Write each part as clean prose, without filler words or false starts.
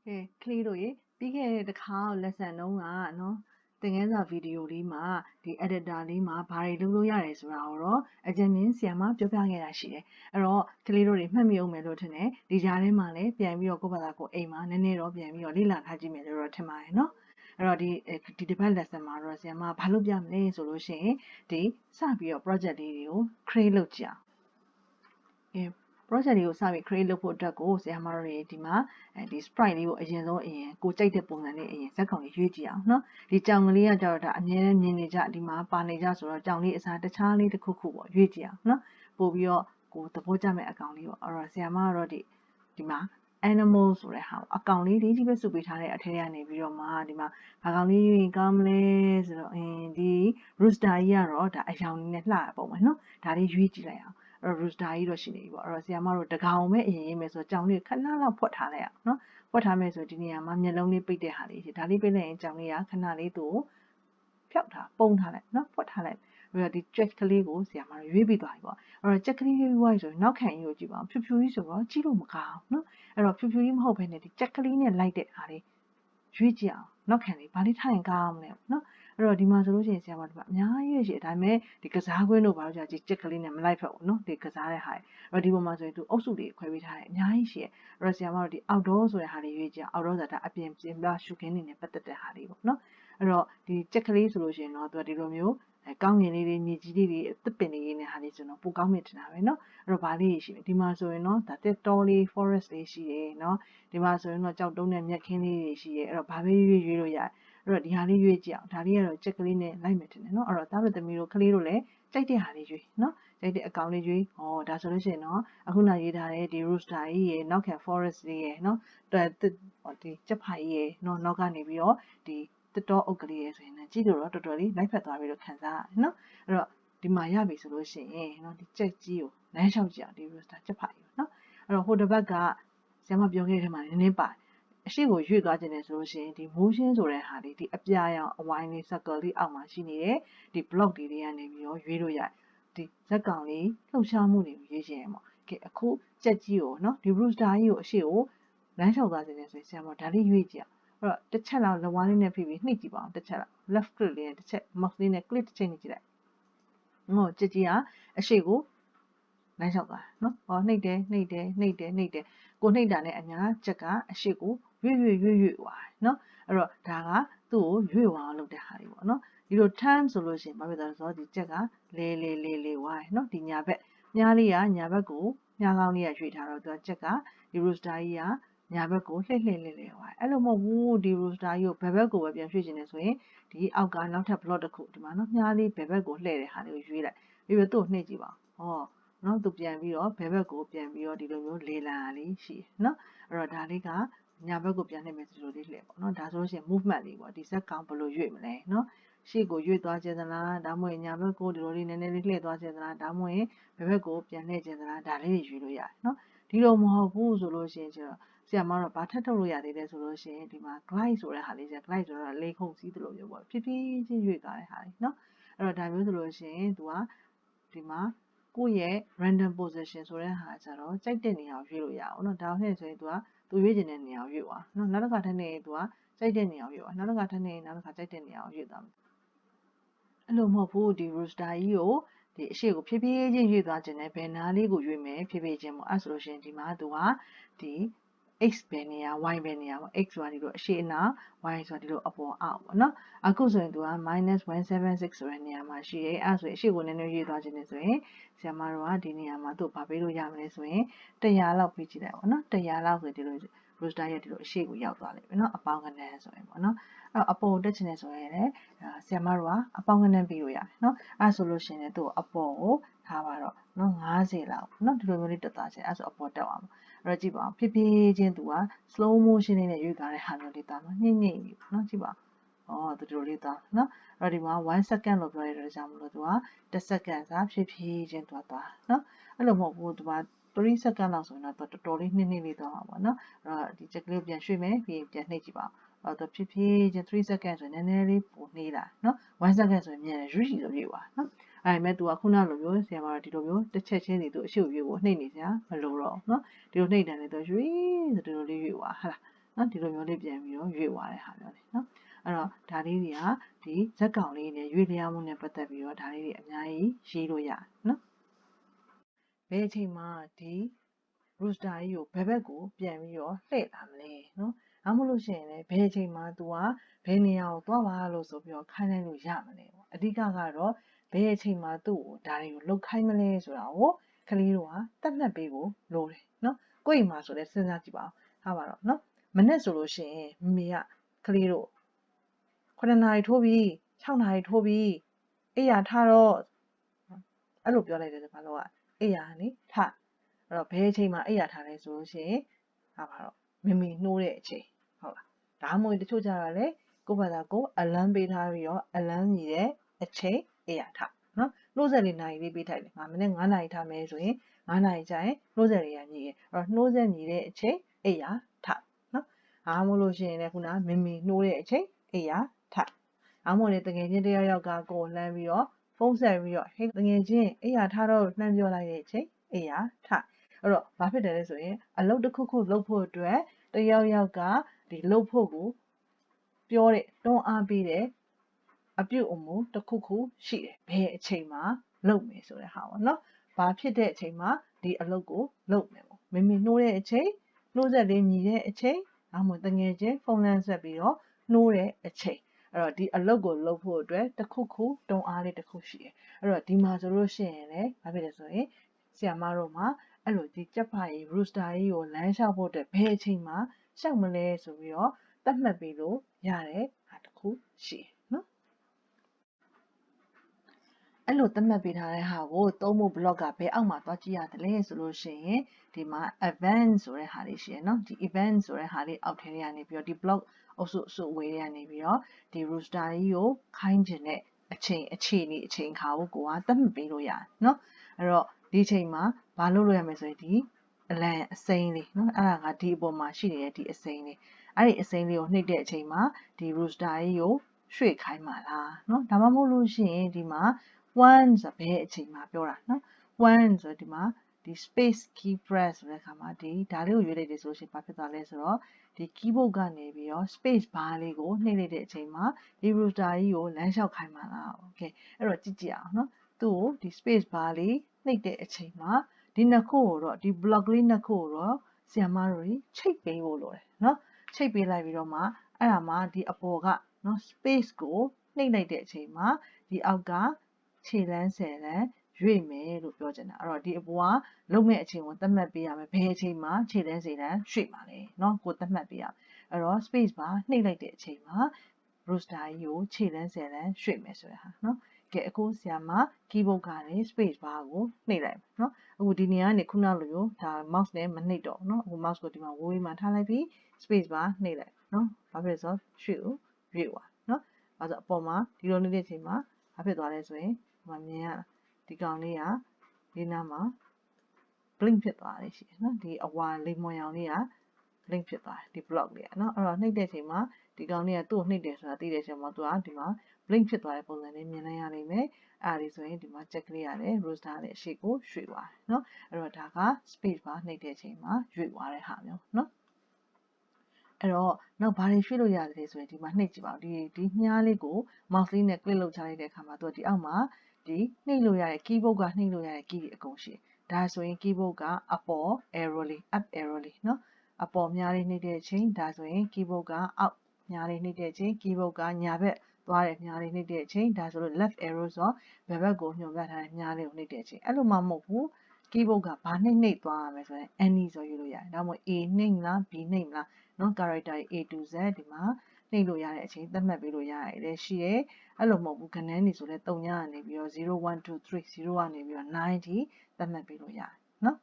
ကလေးတို့ရေပြီးခဲ့တဲ့တစ်ခါ lesson တုန်းကနော်သင်ခန်းစာဗီဒီယိုလေးမှာဒီ editor လေးမှာဘာတွေလုပ်လို့ရတယ်ဆိုတာကိုတော့အကြံဉာဏ်ဆရာမပြောပြခဲ့တာရှိတယ်အဲ့တော့ကလေးတို့တွေမှတ်မိအောင်မယ်လို့ထင်တယ်ဒီကြားထဲမှာလည်းပြန်ပြီးတော့ကိုယ့်ဘာသာကိုအိမ်မှာနည်းနည်းတော့ပြန်ပြီးတော့လေ့လာထားကြည့်မယ်လို့တော့ထင်ပါတယ်နော်အဲ့တော့ဒီတစ်ပတ် lesson မှာတော့ဆရာမဘာလုပ်ပြမလဲဆိုလို့ရှိရင်ဒီစပြီးတော့ project လေးတွေကို create လုပ်ကြအောင်project လေးကိုစပြီး create လုပ်ဖို့အတွက်ကိုဆရာမတို့တွေဒီမှာဒီ sprite လေးကိုအရင်ဆုံးကိုကြိုက်တဲ့ပုံစံလေးဇာတ်ကောင်လေးရွေးကြည့်အောင်เนาะဒီကြောင်ကလေးကကြတော့ဒါအများနဲ့မြင်နေကြဒီမှာပါနေကြဆိုတော့ကြောင်လေးအစားတခြားလေးတစ်ခုခုပေါ့ရွေးကြည့်အောင်เนาะပို့ပြီးတော့ကိုသဘောကျမဲ့အကောင်လေးပေါ့အဲ့တော့ဆရာမကတော့ဒီမှာ animal ဆိုတဲ့ဟာအကောင်လေးကြီးပဲစုပေးထားတဲ့အထက်ကနေပြီးတော့မှဒီမှာဘာကောင်လေးရွေးကောင်းမလဲဆိုတော့ဒီ rooster ကြီးကတော့ဒါအယောင်လေးနဲ့လှရပုံပဲเนาะဒါလေးရွေးကြည့်လိုက်အောင်rooster ကြီးတော့ရှိနေပြီပေါ့အဲ့တော့ဆရာမတို့တကောင်ပဲအရင်ရေးမယ်ဆိုတော့ကြောင်လေးခဏလောက်ဖွက်ထားလိုက်အောင်เนาะဖွက်ထားမယ်ဆိုဒီနေရာမှာမျက်လုံးလေးပိတ်တဲ့ဟာလေးရှိဒါလေးပိတ်လိုက်ရင်ကြောင်လေးကခဏလေးသူ့ကိုဖြောက်ထားပုံထားလိုက်เนาะဖွက်ထားလိုက်ပြီးတော့ဒီ check ကလေးကိုဆရာမတို့ရွေးပြီးသွားပြီပေါ့အဲ့တော့ check ကလေးရွေးပြီးသွားပြီဆိုရင်နောက်ခံကြီးကိုကြည့်ပါအောင်ဖြူဖြူကြီးဆိုတော့ကြည့်လို့မကောင်းเนาะအဲ့တော့ဖြူဖြူကြီးမဟုတ်ဘဲနဲ့ဒီ check ကလေးနဲ့လိုက်တဲ့ဟာလေးရွေးကြည့်အောင်နောက်ခံလေးဘာလေးထားရင်ကောင်းမလဲเนาะအဲ့တော့ဒီမှာဆိုလို့ရှိရင်ဆရာမတို့ကအများကြီးရှိတယ်ဒါပေမဲ့ဒီကစားကွင်းတို့ဘာလို့ကြာကြည့်ချက်ကလေးနဲ့မလိုက်ဖက်ဘူးเนาะဒီကစားတဲ့ဟာအဲ့တော့ဒီပုံမှာဆိုရင်သူအုပ်စုတွေခွဲပေးထားတယ်အများကြီးရှိတယ်အဲ့တော့ဆရာမတို့ဒီ outdoor ဆိုတဲ့ဟာလေးရွေးကြည့်အောင် outdoor ဆိုတာအပြင်ပြင်ပရှုခင်းနေနဲ့ပတ်သက်တဲ့ဟာလေးပေါ့เนาะအဲ့တော့ဒီချက်ကလေးဆိုလို့ရှိရင်တော့သူကဒီလိုမျိုးကောင်းကင်လေးတွေမြေကြီးလေးတွေအသစ်ပင်လေးနဲ့ဟာလေးဆိုတော့ပိုကောင်းမြင်တင်တာပဲเนาะအဲ့တော့ဗာလေးရှိတယ်ဒီမှာဆိုရင်တော့ဒါတက်တော်လေး forest လေးရှိတယ်เนาะဒီမှာဆိုရင်တော့ကြောက်တုံးနဲ့မြက်ခင်းလေးတွေရှိတယ်အဲ့တော့ဘာပဲရွေးလို့ရတယ်အဲ့တော့ဒီဟာလေးရွေးကြည့်အောင်ဒါလေးကတော့ချက်ကလေးနဲ့လိုက်မယ်တင်တယ်เนาะအဲ့တော့သားတို့သမီးတို့ကလေးတို့လည်းကြိုက်တဲ့ဟာလေးရွေးเนาะကြိုက်တဲ့အကောင်လေးရွေးဒါဆိုလို့ရှိရင်တော့အခုနရေးထားတဲ့ဒီ rooster ကြီးရေနောက်ခံ forest လေးရေเนาะဒီကြက်ဖိုင်ကြီးရေเนาะနောက်ကနေပြီးတော့ဒီတက်တော်အုပ်ကလေးရေဆိုရင်ကြည့်လို့တော့တော်တော်လေးလိုက်ဖက်သွားပြီးတော့ခံစားရတယ်เนาะအဲ့တော့ဒီမှာရပြီဆိုလို့ရှိရင်เนาะဒီကြက်ကြီးကိုလမ်းလျှောက်ကြည့်အောင်ဒီ rooster ကြက်ဖိုင်ကြီးเนาะအဲ့တော့ဟိုတစ်ပတ်ကဆရာမပြောခဲ့တဲ့ထဲမှာနည်းနည်းပါတယ်အရှိကိုရွေ့သွားခြင်းနဲ့ဆိုလို့ရှိရင်ဒီ motion ဆိုတဲ့ဟာလေးဒီအပြာရောင်အဝိုင်းလေး circle လေးအောက်မှာရှိနေတဲ့ဒီ block တွေကနေပြီးတော့ရွေးလို့ရတယ်ဒီဇက်ကောင်လေးလှုပ်ရှားမှုတွေကိုရွေးခြင်းပေါ့ကဲအခုကြက်ကြီးကိုเนาะဒီ rooster ကြီးကိုအရှိကိုလမ်းလျှောက်သွားခြင်းနဲ့ဆိုရင်ဆရာမဒါလေးရွေးကြည့်အောင်အဲ့တော့တစ်ချက်လောက်လက်ဝါးလေးနဲ့ဖိပြီးနှိပ်ကြည့်ပါအောင်တစ်ချက်လောက် left click လေးနဲ့တစ်ချက် mouse လေးနဲ့ click တစ်ချိန်နှိပ်ကြည့်လိုက်ကြက်ကြီးကအရှိကိုလမ်းလျှောက်သွားနော်။နှိပ်တယ်ကိုနှိပ်တာနဲ့အများချက်ကအရှိကိုရွေ့သွားတယ်နော်။အဲ့တော့ဒါကသူ့ကိုရွေ့သွားအောင်လုပ်တဲ့ဟာလေးပေါ့နော်။ဒီလို turn ဆိုလို့ရှိရင်ဘာဖြစ်လဲဆိုတော့ဒီချက်ကလဲဝါးနော်။ဒီညာဘက်မြားလေးကညာဘက်ကိုမြားကောင်းလေးကရွေ့ထားတော့သူကချက်ကဒီ rooster ကြီးကညာဘက်ကိုလှည့်ဝါးအဲ့လိုမဟုတ်ဘူးဒီ rooster ကြီးကိုဘယ်ဘက်ကိုပဲပြန်ရွှေ့ခြင်းလဲဆိုရင်ဒီအောက်ကနောက်ထပ် block တစ်ခုဒီမှာနော်မြားလေးဘယ်ဘက်ကိုလှည့်တဲ့ဟာလေးကိုရွေးလိုက်ပြီးတော့သူ့ကိုနှိပ်ကြည့်ပါနော်သူပြန်ပြီးတော့ဘယ်ဘက်ကိုပြန်ပြီးတော့ဒီလိုမျိုးလေလံလေးရှိတယ်နော်အဲ့တော့ဒါလေးကညာဘက်ကိုပြန်လှည့်မယ်ဒီလိုလေးလှည့်ပေါ့နော်ဒါဆိုလို့ရှိရင် movement လေးပေါ့ဒီဇက်ကောင်ဘယ်လိုရွေ့မလဲနော်ရှေ့ကိုရွေ့သွားခြင်းသလားဒါမှမဟုတ်ညာဘက်ကိုဒီလိုလေးနည်းနည်းလေးလှည့်သွားခြင်းသလားဒါမှမဟုတ်ဘယ်ဘက်ကိုပြန်လှည့်ခြင်းသလားဒါလေးတွေရွေ့လို့ရတယ်နော်ဒီလိုမဟုတ်ဘူးဆိုလို့ရှိရင်ကျတော့ဆရာမတော့ဘာထပ်ထုတ်လို့ရသေးလဲဆိုလို့ရှိရင်ဒီမှာ glide ဆိုတဲ့ဟာလေးကျ glide ဆိုတော့လေခုန်စီးသလိုမျိုးပေါ့ဖြည်းဖြည်းချင်းရွေ့သွားတဲ့ဟာလေးနော်အဲ့တော့ဒါမျိုးဆိုလို့ရှိရင်သူကဒီမှာကိုယ့်ရဲ့ random position ဆိုတဲ့ဟာကျတော့ကြိုက်တဲ့နေရာကိုရွေးလို့ရအောင်เนาะဒါနဲ့ဆိုရင်သူရွေးချင်တဲ့နေရာကိုရွေးသွားเนาะနောက်တစ်ခါထပ်နေသူကကြိုက်တဲ့နေရာကိုရွေးသွားနောက်တစ်ခါထပ်နေနောက်တစ်ခါကြိုက်တဲ့နေရာကိုရွေးသွားမယ်အဲ့လိုမဟုတ်ဘူးဒီ rooster ကြီးကိုဒီအရှိကိုဖြည်းဖြည်းချင်းရွေ့သွားခြင်းနဲ့ဘယ်နားလေးကိုရွေ့မယ်ဖြည်းဖြည်းချင်းပေါ့အဲ့ဆိုလို့ရှိရင်ဒီမှာသူကဒီ x ပဲနေရာ y ပဲနေရာပေါ့ x ဆိုတာဒီလိုအရှိအနာ y ဆိုတာဒီလိုအပေါ်အောက်ပေါ့နော်အခုဆိုရင်သူက -176 ဆိုတဲ့နေရာမှာရှိတယ်အဲ့ဆိုရင်အရှိကိုနည်းနည်းရွေ့သွားခြင်းနဲ့ဆိုရင်ဆရာမတို့ကဒီနေရာမှာသူ့ဘာပေးလို့ရမလဲဆိုရင်100လောက်ပေးကြည့်လိုက်ပေါ့နော်100လောက်ဆိုဒီလို rooster ရဲ့ဒီလိုအရှိကိုရောက်သွားလိမ့်မယ်နော်အပေါင်းကနန်းဆိုရင်ပေါ့နော်အဲ့အပေါ်တက်ချင်နေဆိုရင်လည်းဆရာမတို့ကအပေါင်းကနန်းပေးလို့ရတယ်နော်အဲ့ဆိုလို့ရှိရင်လည်းသူ့အပေါ်ကိုထားပါတော့နော်90လောက်နော်ဒီလိုမျိုးလေးတက်သွားခြင်းအဲ့ဆိုအပေါ်တက်အောင်အဲ့တော့ကြည့်ပါအောင်ဖြည်းဖြည်းချင်းသူက slow motion လေးနဲ့ရွေ့သွားတဲ့ဟာမျိုးလေးသွားမှာညှိနေပြီနော်ကြည့်ပါသူတို့လေးသွားနော်အဲ့တော့ဒီမှာ1 second လို့ပြောရတဲ့ကြောင့်မလို့သူက1 second စာဖြည်းဖြည်းချင်းသွားနော်အဲ့လိုမဟုတ်ဘူးသူက3 second လောက်ဆိုရင်တော့တော်တော်လေးနှိမ့်လေးသွားမှာပေါ့နော်အဲ့တော့ဒီချက်ကလေးပြန်ရွှေ့မယ်ပြီးပြန်နှိပ်ကြည့်ပါအောင်တော့ဖြည်းဖြည်းချင်း3 second ဆိုရင်နည်းနည်းလေးပိုနှေးလာနော်1 second ဆိုရင်မြန်တယ်ရွေ့ဆိုရွေ့ပါနော်အဲ့မဲ့သူကခုနလိုမျိုးဆရာမတို့ဒီလိုမျိုးတစ်ချက်ချင်းစီသူအရှိကိုရွေ့ဖို့နှိပ်နေစရာမလိုတော့နော်ဒီလိုနှိပ်တယ်လေသူရွေ့ဆိုဒီလိုလေးရွေ့သွားဟာလား နော်ဒီလိုမျိုးလေးပြန်ပြီးတော့ရွေ့သွားတဲ့ဟာမျိုးလေးနော်အဲ့တော့ဒါလေးတွေကဒီဇက်ကောင်လေးနဲ့ရွေ့လျားမှုနဲ့ပတ်သက်ပြီးတော့ဒါလေးတွေအများကြီးရေးလို့ရတယ်နော်ဘယ်အချိန်မှာဒီ rooster ကြီးကိုဘယ်ဘက်ကိုပြန်ပြီးတော့လှည့်လာမလဲနော်အားမလို့ရှိရင်လည်းဘယ်အချိန်မှာ तू ကဘယ်နေရာကိုသွားပါလို့ဆိုပြီးတော့ခိုင်းလိုက်လို့ရမလဲပေါ့အဓိကကတော့ဘယ်အချိန်မှာသူ့ကိုဒါတွေကိုလုတ်ခိုင်းမလဲဆိုတာကိုကလေးတို့ကတတ်မှတ်ပေးဖို့လိုတယ်နော်ကိုယ့်အိမ်မှာဆိုလည်းစဉ်းစားကြည့်ပါအောင်ဟာပါတော့နော်မနေ့ဆိုလို့ရှိရင်မမေကကလေးတို့9နာရီထိုးပြီး6နာရီထိုးပြီးအိယာထားတော့အဲ့လိုပြောလိုက်တယ်ဘာလို့ကအိယာကနေထအဲ့တော့ဘယ်အချိန်မှာအိယာထားလဲဆိုလို့ရှိရင်ဟာပါတော့မမေနှိုးတဲ့အချိန်ဟုတ်လားဒါမှမဟုတ်တချို့ကြတော့လေကိုယ့်ဘာသာကိုအလန်းပေးထားပြီးတော့အလန်းမြည်တဲ့အချိန်အိယာထားနော်နှိုးဆက်လေးနိုင်လေးပေးထိုက်တယ်ငါမနေ့9နာရီထားမယ်ဆိုရင်9နာရီကျရင်နှိုးဆက်လေးရမြည်တယ်အဲ့တော့နှိုးဆက်မြည်တဲ့အချိန်အိယာထားနော်အားမလို့ရှိရင်လည်းခုနမမေနှိုးတဲ့အချိန်အိယာထားအားမလို့တကယ်ချင်းတယောက်ယောက်ကကိုယ်လှမ်းပြီးတော့ဖုန်းဆက်ပြီးတော့ဟေးတကယ်ချင်းအိယာထားတော့လှမ်းပြောလိုက်တဲ့အချိန်အိယာထားအဲ့တော့ဘာဖြစ်တယ်လဲဆိုရင်အလုပ်တစ်ခုခုလုပ်ဖို့အတွက်တယောက်ယောက်ကဒီလုပ်ဖို့ကိုပြောတဲ့တွန်းအားပေးတဲ့အပြုတ်အမူတစ်ခုခုရှိတယ်ဘယ်အချိန်မှာလုပ်မယ်ဆိုတဲ့ဟာပေါ့နော်ဘာဖြစ်တဲ့အချိန်မှာဒီအလုပ်ကိုလုပ်မယ်ပေါ့မမေနှိုးတဲ့အချိန်နှိုးဆက်လေးမြည်တဲ့အချိန်ဒါမှမဟုတ်တကယ်ချင်းဖုန်းလမ်းဆက်ပြီးတော့နှိုးတဲ့အချိန်အဲ့တော့ဒီအလုပ်ကိုလုပ်ဖို့အတွက်တစ်ခုခုတွန်းအားလေးတစ်ခုရှိတယ်အဲ့တော့ဒီမှာဆိုလို့ရှိရင်လည်းဘာဖြစ်လဲဆိုရင်ဆရာမတို့မှာအဲ့လိုဒီကြက်ဖာကြီး rooster ကြီးကိုလမ်းလျှောက်ဖို့အတွက်ဘယ်အချိန်မှာလျှောက်မလဲဆိုပြီးတော့သတ်မှတ်ပြီးလို့ရတဲ့ဟာတစ်ခုရှိတယ်နော်အဲ့လိုသတ်မှတ်ပေးထားတဲ့ဟာကိုသုံးဖို့ blog ကဘယ်အောက်မှာသွားကြည့်ရတယ်လဲဆိုလို့ရှိရင်ဒီမှာ event ဆိုတဲ့ဟာလေးရှိရယ်နော်ဒီ event ဆိုတဲ့ဟာလေးအောက်ထဲကနေပြီးတော့ဒီ blog အုပ်စုအစုအဝေးတွေကနေပြီးတော့ဒီ rooster ကြီးကိုခိုင်းခြင်းတဲ့အချိန်အခြေအနေအချိန်ခါကိုကိုကသတ်မှတ်ပေးလို့ရတယ်နော်အဲ့တော့ဒီအချိန်မှာဘာလုပ်လို့ရမလဲဆိုရင်ဒီအလံအစိမ်းလေးနော်အဲ့ဒါကဒီအပေါ်မှာရှိနေတဲ့ဒီအစိမ်းလေးအဲ့ဒီအစိမ်းလေးကိုနှိပ်တဲ့အချိန်မှာဒီ rooster ကြီးကိုရွှေ့ခိုင်းပါလားနော်ဒါမှမဟုတ်လို့ရှိရင်ဒီမှာ1ဆိုဘယ်အချိန်မှာပြောတာနော်1ဆိုဒီမှာဒီ space key press ဆိုတဲ့အခါမှာဒီဒါလေးကိုရွေးလိုက်တယ်ဆိုရှင်ဘာဖြစ်သွားလဲဆိုတော့ဒီ keyboard ကနေပြီးတော့ space bar လေးကိုနှိပ်လိုက်တဲ့အချိန်မှာဒီ router ကြီးကိုလမ်းလျှောက်ခိုင်းပါလား okay အဲ့တော့ကြည့်ကြအောင်နော်သူ့ကိုဒီ space bar လေးနှိပ်တဲ့အချိန်မှာဒီနှစ်ခုကိုတော့ဒီ block လေးနှစ်ခုကိုတော့ဆီယမတို့ချိတ်ပေးဖို့လိုတယ်နော်ချိတ်ပေးလိုက်ပြီးတော့မှအဲ့ဒါမှဒီအပေါ်ကနော် space ကိုနှိပ်လိုက်တဲ့အချိန်မှာဒီအောက်ကခြေလမ်း10လမ်းရွေ့မယ်လို့ပြောချင်တာအဲ့တော့ဒီအပေါ်ကလုံးမဲ့အချိန်ကိုသတ်မှတ်ပေးရမယ်ဘယ်အချိန်မှာခြေလမ်း10လမ်းရွေ့ပါလဲเนาะကိုသတ်မှတ်ပေးရအဲ့တော့ space bar နှိပ်လိုက်တဲ့အချိန်မှာ rooster ကြီးကိုခြေလမ်း10လမ်းရွေ့မယ်ဆိုတဲ့ဟာเนาะကဲအခုဆရာမ keyboard ကနေ space bar ကိုနှိပ်လိုက်เนาะအခုဒီနေရာကနေခုနလိုမျိုးဒါ mouse နဲ့မနှိပ်တော့เนาะအခု mouse ကိုဒီမှာဝေးဝေးမှာထားလိုက်ပြီး space bar နှိပ်လိုက်เนาะဘာဖြစ်လဲဆိုတော့ရွှေ့ကိုရွေ့သွားเนาะအဲဆိုအပေါ်မှာဒီလိုနေတဲ့ချိန်မှာဘာဖြစ်သွားလဲဆိုရင်ဒီမှာမြင်ရတာဒီကောင်လေးကဒီနားမှာ blink ဖြစ်သွားတယ်ရှိတယ်နော်ဒီအဝါလေးမွန်ရောင်လေးက blink ဖြစ်သွားတယ်ဒီ block လေးကနော်အဲ့တော့နှိပ်တဲ့အချိန်မှာဒီကောင်လေးကသူ့ကိုနှိပ်တယ်ဆိုတာသိတဲ့အချိန်မှာသူကဒီမှာ blink ဖြစ်သွားတဲ့ပုံစံလေးမြင်လိုက်ရလိမ့်မယ်အဲ့ဒါဆိုရင်ဒီမှာ check လေးရတယ် rooster နဲ့အရှိကိုရွှေ့သွားတယ်နော်အဲ့တော့ဒါက space bar နှိပ်တဲ့အချိန်မှာရွှေ့သွားတဲ့ဟာမျိုးနော်အဲ့တော့နောက်ဘာတွေရွှေ့လို့ရတယ်ဆိုရင်ဒီမှာနှိပ်ကြည့်ပါဦးဒီမြားလေးကို mouse လေးနဲ့ click လုပ်ချလိုက်တဲ့အခါမှာသူကဒီအောက်မှာဒီနှိပ်လို့ရတဲ့ keyboard ကနှိပ်လို့ရတဲ့ key တွေအကုန်ရှိတယ်ဒါဆိုရင် keyboard ကအပေါ် arrow လေး up arrow လေးเนาะအပေါ်မြားလေးနှိပ်တဲ့အချိန်ဒါဆိုရင် keyboard ကအောက်မြားလေးနှိပ်တဲ့အချိန် keyboard ကညာဘက်သွားတယ်မြားလေးနှိပ်တဲ့အချိန်ဒါဆိုလို့ left arrow ဆိုဘယ်ဘက်ကိုညွှန်ပြထားတဲ့မြားလေးကိုနှိပ်တဲ့အချိန်အဲ့လိုမှမဟုတ်ဘူး keyboard ကဘာနှိပ်သွားရမလဲဆိုရင် any ဆိုယူလို့ရတယ်ဒါမှမဟုတ် A နှိပ်လား B နှိပ်လားเนาะ character A to Z ဒီမှာနှိပ်လို့ရတဲ့အချိန်သတ်မှတ်ပေးလို့ရတယ်လည်းရှိတယ်အဲ့လိုမဟုတ်ဘူးကဏ္ဍနေဆိုလဲ3ညကနေပြီးတော့0 1 2 3 0ကနေပြီးတော့9ထိသတ်မှတ်ပေးလို့ရတယ်เนาะ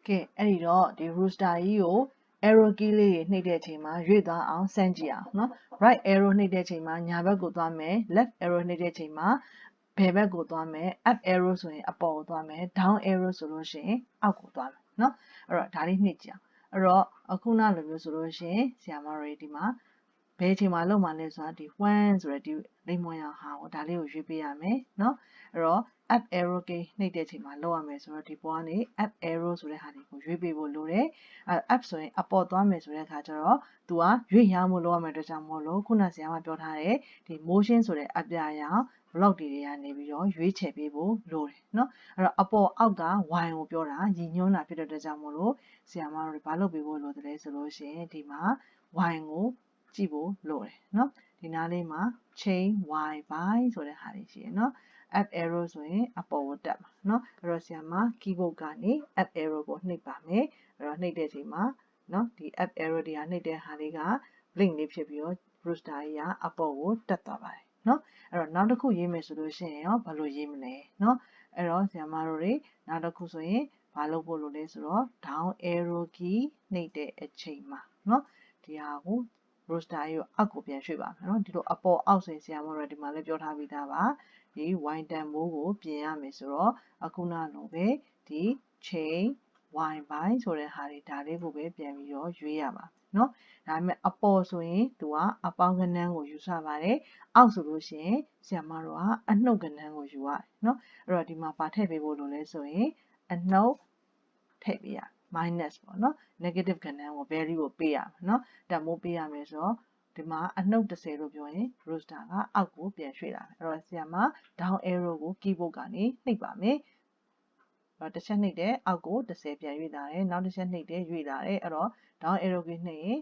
ကဲအဲ့ဒီတော့ဒီ rooster ကြီးကို arrow key လေးတွေနှိပ်တဲ့အချိန်မှာရွေ့သွားအောင်စမ်းကြည့်အောင်เนาะ right arrow နှိပ်တဲ့အချိန်မှာညာဘက်ကိုသွားမယ် left arrow နှိပ်တဲ့အချိန်မှာဘယ်ဘက်ကိုသွားမယ် up arrow ဆိုရင်အပေါ်ကိုသွားမယ် down arrow ဆိုလို့ရှိရင်အောက်ကိုသွားမယ်เนาะအဲ့တော့ဒါလေးနှိပ်ကြည့်အောင်အဲ့တော့အခုနလိုမျိုးဆိုလို့ရှိရင်ဆရာမတို့ဒီမှာဘယ်အချိန်မှာလုပ်မှလဲဆိုတာဒီ1ဆိုရယ်ဒီလိမ္မော်ရောင်ဟာကိုဒါလေးကိုရွေးပေးရမယ်เนาะအဲ့တော့ up arrow key နှိပ်တဲ့အချိန်မှာလောက်ရမယ်ဆိုတော့ဒီပေါ်ကနေ up arrow ဆိုတဲ့ဟာတွေကိုရွေးပေးဖို့လိုတယ်up ဆိုရင်အပေါ်သွားမယ်ဆိုတဲ့အခါကျတော့သူကရွေ့ရမှုလောက်ရမယ်အတွက်ကြောင့်မို့လို့ခုနဆရာမပြောထားတဲ့ဒီ motion ဆိုတဲ့အပြာရောင် block တွေကနေပြီးတော့ရွေးချယ်ပေးဖို့လိုတယ်เนาะအဲ့တော့အပေါ်အောက်က y ကိုပြောတာညီညွှန်းတာဖြစ်တဲ့အတွက်ကြောင့်မို့လို့ဆရာမတို့ဘာလုပ်ပေးဖို့လိုတယ်လဲဆိုလို့ရှိရင်ဒီမှာ y ကိုကြည့်ဖို့လိုတယ်เนาะဒီနားလေးမှာ change y by ဆိုတဲ့ဟာလေးရှိရယ်เนาะup arrow ဆိုရင်အပေါ်ကိုတက်မှာเนาะအဲ့တော့ဆရာမ keyboard ကနေ up arrow ကိုနှိပ်ပါမယ်အဲ့တော့နှိပ်တဲ့အချိန်မှာเนาะဒီ up arrow တွေကနှိပ်တဲ့ဟာလေးက blink လေးဖြစ်ပြီးတော့ rooster ကြီးကအပေါ်ကိုတက်သွားပါတယ်เนาะအဲ့တော့နောက်တစ်ခုရေးမယ်ဆိုလို့ရှိရင်ရောဘာလို့ရေးမလဲเนาะအဲ့တော့ဆရာမတို့တွေနောက်တစ်ခုဆိုရင်ဘာလုပ်ဖို့လိုလဲဆိုတော့ down arrow key နှိပ်တဲ့အချိန်မှာเนาะဒီဟာကို rooster ကြီးကိုအောက်ကိုပြန်ရွှေ့ပါမယ်เนาะဒီလိုအပေါ်အောက်ဆိုရင်ဆရာမတို့ဒီမှာလည်းပြောထားပြီးသားပါဒီ y တန်မိုးကိုပြင်ရမယ်ဆိုတော့အခုနလိုပဲဒီ chain y by ဆိုတဲ့ဟာတွေဒါလေးကိုပဲပြန်ပြီးတော့ရွေးရပါเนาะဒါပေမဲ့အပေါ်ဆိုရင်သူကအပေါင်းကဏ္ဍကိုယူဆပါတယ်အောက်ဆိုလို့ရှိရင်ဆရာမတို့ကအနှုတ်ကဏ္ဍကိုယူရတယ်เนาะအဲ့တော့ဒီမှာပါထည့်ပေးဖို့လိုလဲဆိုရင်အနှုတ်ထည့်ပေးရ minus ပေါ့เนาะ negative ကဏ္ဍကို value ကိုပေးရမှာเนาะတန်မိုးပေးရမယ်ဆိုတော့ဒီမှာအနှုတ်30လို့ပြောရင် rooster ကအောက်ကိုပြန်ရွှေ့လာမယ်အဲ့တော့ဆရာမ down arrow ကို keyboard ကနေနှိပ်ပါမယ်တစ်ချက်နှိပ်တဲ့အောက်ကို30ပြန်ရွေ့လာတယ်နောက်တစ်ချက်နှိပ်တဲ့ရွေ့လာတယ်အဲ့တော့ down arrow key နှိပ်ရင်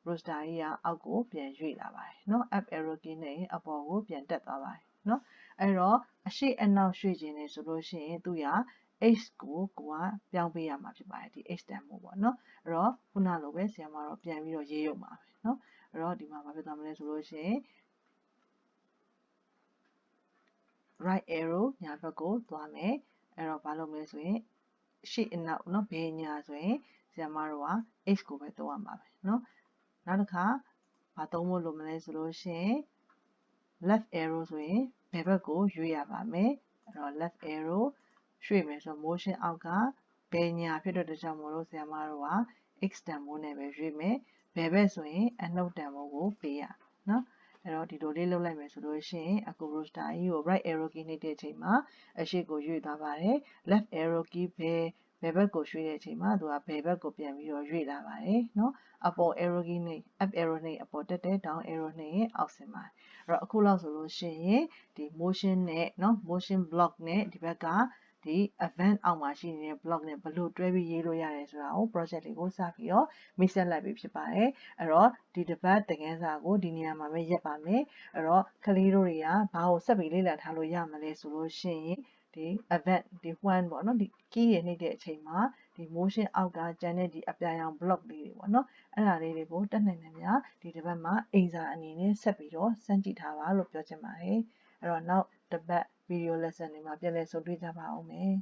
rooster ကြီးကအောက်ကိုပြန်ရွေ့လာပါတယ်เนาะ up arrow key နှိပ်ရင်အပေါ်ကိုပြန်တက်သွားပါတယ်เนาะအဲ့တော့အရှိအနောက်ရွှေ့ခြင်းနေဆိုလို့ရှိရင်သူရ h ကိုပြောင်းပေးရမှာဖြစ်ပါတယ်ဒီ h တန်မို့ပေါ့เนาะအဲ့တော့ခုနလိုပဲဆရာမတော့ပြန်ပြီးတော့ရေးရုံပါပဲเนาะအဲ့တော့ဒီမှာဘာဖြစ်သွားမလဲဆိုလို့ရှိရင် right arrow ညာဘက်ကိုသွားမယ်အဲ့တော့ဘာလုပ်မလဲဆိုရင်ရှေ့အနောက်เนาะဘယ်ညာဆိုရင်ဆရာမတို့က h ကိုပဲသုံးရမှာပဲเนาะနောက်တစ်ခါဘာသုံးဖို့လိုမလဲဆိုလို့ရှိရင် left arrow ဆိုရင်ဘယ်ဘက်ကိုရွေ့ရပါမယ်အဲ့တော့ left arrow ရွှေ့မယ်ဆိုတော့ motion အောက်ကဘယ်ညာဖြစ်တဲ့အတွက်ကြောင့်မို့လို့ဆရာမတို့က x တန်မိုးနဲ့ပဲရွေ့မယ်ဘယ်ဘက်ဆိုရင်အနှုတ်တန်မိုးကိုပေးရเนาะအဲ့တော့ဒီလိုလေးလုပ်လိုက်မယ်ဆိုလို့ရှိရင်အခု rooster ကြီးကို right arrow key နှိပ်တဲ့အချိန်မှာအရှိကိုရွေ့သွားပါတယ် left arrow key ဘယ်ဘက်ကိုရွှေ့တဲ့အချိန်မှာသူကဘယ်ဘက်ကိုပြန်ပြီးတော့ရွေ့လာပါတယ်เนาะအပေါ် arrow key နှိပ် up arrow နှိပ်အပေါ်တက်တယ် down arrow နှိပ်ရင်အောက်ဆင်းပါတယ်အဲ့တော့အခုလောက်ဆိုလို့ရှိရင်ဒီ motion နဲ့เนาะ motion block နဲ့ဒီဘက်ကဒီ event အောက်မှာရှိနေတဲ့ block နဲ့ဘယ်လိုတွဲပြီးရေးလို့ရတယ်ဆိုတာကို project လေးကိုစပြီးတော့မိတ်ဆက်လိုက်ပြီးဖြစ်ပါတယ်အဲ့တော့ဒီတစ်ပတ်သင်ခန်းစာကိုဒီနေရာမှာပဲရပ်ပါမယ်အဲ့တော့ကလေးတို့တွေကဘာကိုဆက်ပြီးလေ့လာထားလို့ရမလဲဆိုလို့ရှိရင်ဒီ event ဒီ one ပေါ့နော်ဒီ key ရနှိပ်တဲ့အချိန်မှာဒီ motion အောက်ကကျန်တဲ့ဒီအပြာရောင် block လေးတွေပေါ့နော်အဲ့ဒါလေးတွေကိုတက်နိုင်တယ်များဒီတစ်ပတ်မှာအိမ်စာအနေနဲ့ဆက်ပြီးတော့စမ်းကြည့်ထားပါလို့ပြောချင်ပါတယ်အဲ့တော့နောက်တစ်ပတ် video lesson တွေမှာပြန်လည်ဆုံတွေ့ကြပါအောင်မယ်